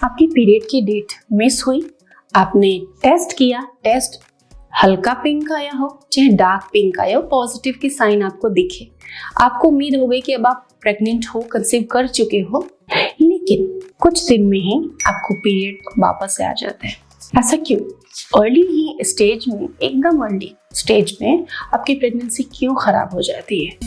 आपकी पीरियड की date miss हुई, आपने टेस्ट किया, टेस्ट हल्का पिंक आया हो चाहे डार्क पिंक आया हो, पॉजिटिव की साइन आपको दिखे, आपको उम्मीद हो गई कि अब आप प्रेग्नेंट हो, कंसीव कर चुके हो, लेकिन कुछ दिन में ही आपको पीरियड वापस से आ जाता है। ऐसा क्यों? अर्ली ही स्टेज में, एकदम अर्ली स्टेज में आपकी प्रेगनेंसी क्यों खराब हो जाती है?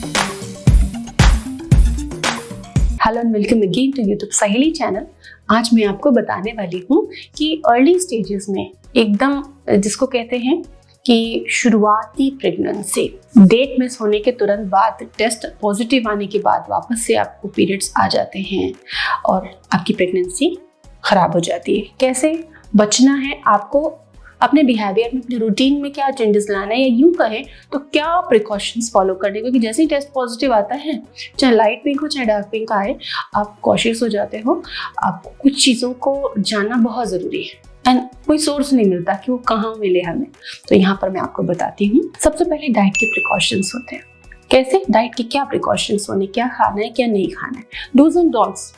Hello and welcome again to YouTube Saheli channel. आज मैं आपको बताने वाली हूँ कि अर्ली स्टेजेस में, एकदम जिसको कहते हैं कि शुरुआती प्रेगनेंसी, डेट मिस होने के तुरंत बाद, टेस्ट पॉजिटिव आने के बाद वापस से आपको पीरियड्स आ जाते हैं और आपकी प्रेगनेंसी खराब हो जाती है। कैसे बचना है आपको? अपने बिहेवियर में, अपने रूटीन में क्या चेंजेस लाना है, या यूँ कहें तो क्या प्रिकॉशंस फॉलो करने, क्योंकि जैसे ही टेस्ट पॉजिटिव आता है, चाहे लाइट पिंक हो चाहे डार्क पिंक आए, आप कॉशियस हो जाते हो। आपको कुछ चीज़ों को जानना बहुत ज़रूरी है एंड कोई सोर्स नहीं मिलता कि वो कहाँ मिले हमें, तो यहाँ पर मैं आपको बताती हूँ। सबसे पहले डाइट के प्रिकॉशंस होते हैं। कैसे? डाइट के क्या प्रिकॉशंस होने, क्या खाना है क्या नहीं खाना है, डूज एंड डोंट्स।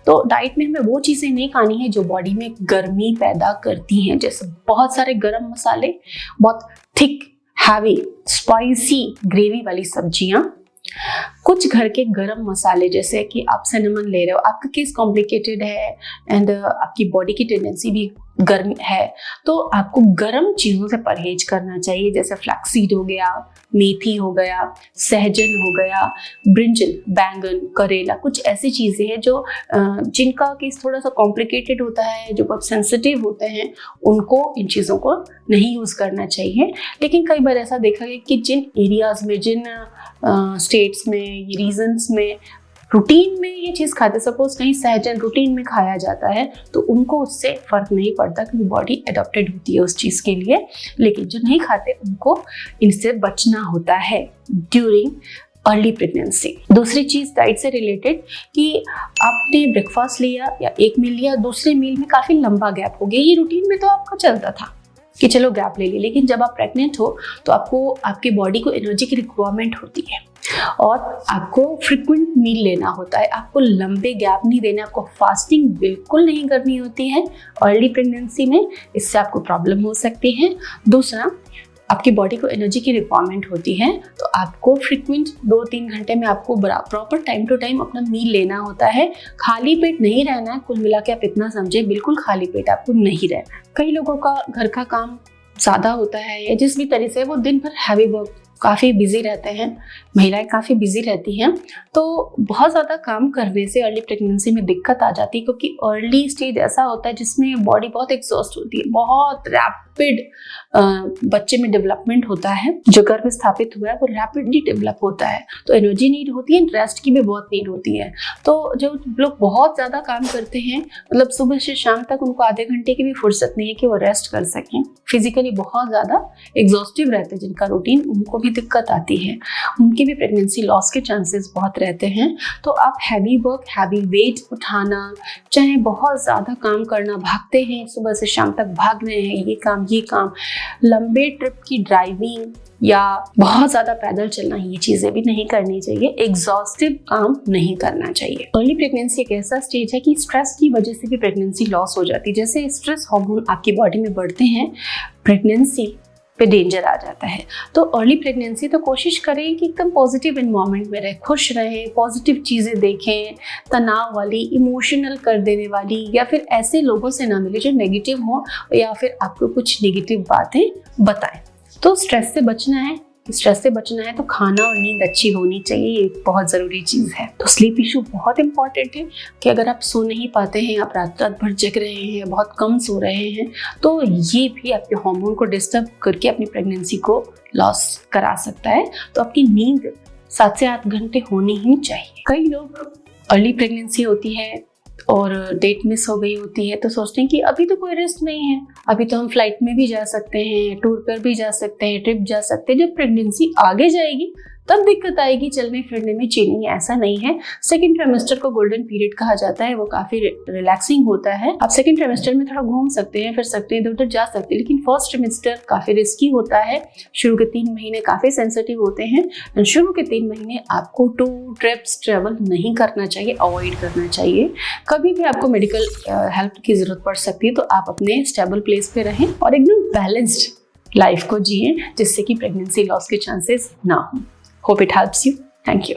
तो डाइट में हमें वो चीज़ें नहीं खानी है जो बॉडी में गर्मी पैदा करती हैं, जैसे बहुत सारे गरम मसाले, बहुत थिक हैवी स्पाइसी ग्रेवी वाली सब्जियां, कुछ घर के गरम मसाले, जैसे कि आप सिनेमन ले रहे हो, आपका केस कॉम्प्लिकेटेड है एंड आपकी बॉडी की टेंडेंसी भी गर्म है, तो आपको गर्म चीज़ों से परहेज करना चाहिए, जैसे फ्लैक्सीड हो गया, मेथी हो गया, सहजन हो गया, ब्रिंजल, बैंगन, करेला, कुछ ऐसी चीज़ें हैं जो जिनका केस थोड़ा सा कॉम्प्लिकेटेड होता है, जो बहुत सेंसिटिव होते हैं, उनको इन चीज़ों को नहीं यूज़ करना चाहिए। लेकिन कई बार ऐसा देखा गया कि जिन एरियाज़ में, जिन स्टेट्स में, रीजन्स में रूटीन में ये चीज़ खाते, सपोज कहीं सहजन रूटीन में खाया जाता है, तो उनको उससे फ़र्क नहीं पड़ता क्योंकि बॉडी एडॉप्टेड होती है उस चीज़ के लिए। लेकिन जो नहीं खाते उनको इनसे बचना होता है ड्यूरिंग अर्ली प्रेगनेंसी। दूसरी चीज़ डाइट से रिलेटेड कि आपने ब्रेकफास्ट लिया या एक मील लिया, दूसरे मील में काफ़ी लंबा गैप हो गया। ये रूटीन में तो आपका चलता था कि चलो गैप ले ली, लेकिन जब आप प्रेग्नेंट हो तो आपको, आपकी बॉडी को एनर्जी की रिक्वायरमेंट होती है और आपको फ्रिक्वेंट मील लेना होता है, आपको लंबे गैप नहीं देना, आपको फास्टिंग बिल्कुल नहीं करनी होती है अर्ली प्रेगनेंसी में, इससे आपको प्रॉब्लम हो सकती है। दूसरा, आपकी बॉडी को एनर्जी की रिक्वायरमेंट होती है, तो आपको फ्रिक्वेंट 2-3 घंटे में आपको प्रॉपर टाइम टू टाइम अपना मील लेना होता है। खाली पेट नहीं रहना है, कुल मिला के आप इतना समझे, बिल्कुल खाली पेट आपको नहीं रहना है। कई लोगों का घर का काम ज़्यादा होता है या जिस भी तरह से वो दिन भर हैवी वर्क, काफ़ी बिजी रहते हैं, महिलाएं काफ़ी बिजी रहती हैं, तो बहुत ज़्यादा काम करने से अर्ली प्रेगनेंसी में दिक्कत आ जाती है, क्योंकि अर्ली स्टेज ऐसा होता है जिसमें बॉडी बहुत एग्जॉस्ट होती है, बहुत रैपिड बच्चे में डेवलपमेंट होता है, जो गर्भ स्थापित हुआ है वो रैपिडली डेवलप होता है, तो एनर्जी नीड होती है, रेस्ट की भी बहुत नीड होती है। तो जो लोग बहुत ज़्यादा काम करते हैं, मतलब सुबह से शाम तक, उनको आधे घंटे की भी फुर्सत नहीं है कि वो रेस्ट कर सकें, फिजिकली बहुत ज़्यादा एग्जॉस्टिव रहते हैं जिनका रूटीन, उनको भी दिक्कत आती है, उनकी भी प्रेगनेंसी लॉस के चांसेस बहुत रहते हैं। तो आप हैवी वर्क, हैवी वेट उठाना, चाहे बहुत ज़्यादा काम करना, भागते हैं, सुबह से शाम तक भाग रहे हैं, ये काम, लंबे ट्रिप की ड्राइविंग या बहुत ज़्यादा पैदल चलना, ये चीज़ें भी नहीं करनी चाहिए, एग्जॉस्टिव काम नहीं करना चाहिए। अर्ली प्रेगनेंसी एक ऐसा स्टेज है कि स्ट्रेस की वजह से भी प्रेगनेंसी लॉस हो जाती है। जैसे स्ट्रेस हार्मोन आपकी बॉडी में बढ़ते हैं, प्रेगनेंसी पे डेंजर आ जाता है। तो अर्ली प्रेगनेंसी तो कोशिश करें कि एकदम पॉजिटिव एनवायरनमेंट में रहें, खुश रहें, पॉजिटिव चीज़ें देखें, तनाव वाली, इमोशनल कर देने वाली या फिर ऐसे लोगों से ना मिले जो नेगेटिव हो या फिर आपको कुछ नेगेटिव बातें बताएं। तो स्ट्रेस से बचना है तो खाना और नींद अच्छी होनी चाहिए, ये एक बहुत ज़रूरी चीज़ है। तो स्लीप इशू बहुत इंपॉर्टेंट है कि अगर आप सो नहीं पाते हैं, आप रात भर जग रहे हैं, बहुत कम सो रहे हैं, तो ये भी आपके हार्मोन को डिस्टर्ब करके अपनी प्रेगनेंसी को लॉस करा सकता है। तो आपकी नींद 7 से 8 घंटे होनी ही चाहिए। कई लोग अर्ली प्रेगनेंसी होती है और डेट मिस हो गई होती है तो सोचते हैं कि अभी तो कोई रिस्क नहीं है, अभी तो हम फ्लाइट में भी जा सकते हैं, टूर पर भी जा सकते हैं, ट्रिप जा सकते हैं। जब प्रेगनेंसी आगे जाएगी तब दिक्कत आएगी चलने फिरने में, चेनिंग ऐसा नहीं है। सेकेंड ट्राइमेस्टर को गोल्डन पीरियड कहा जाता है, वो काफी रिलैक्सिंग होता है। आप सेकेंड ट्राइमेस्टर में थोड़ा घूम सकते हैं, फिर सकते हैं, इधर उधर जा सकते हैं, लेकिन फर्स्ट ट्राइमेस्टर काफी रिस्की होता है। शुरू के 3 महीने काफी सेंसिटिव होते हैं। शुरू के 3 महीने आपको टूर ट्रिप्स ट्रेवल नहीं करना चाहिए, अवॉइड करना चाहिए। कभी भी आपको मेडिकल हेल्प की जरूरत पड़ सकती है तो आप अपने स्टेबल प्लेस पे रहें और एकदम बैलेंस्ड लाइफ को जिए, जिससे कि प्रेगनेंसी लॉस के चांसेस ना हो। Hope it helps you. Thank you.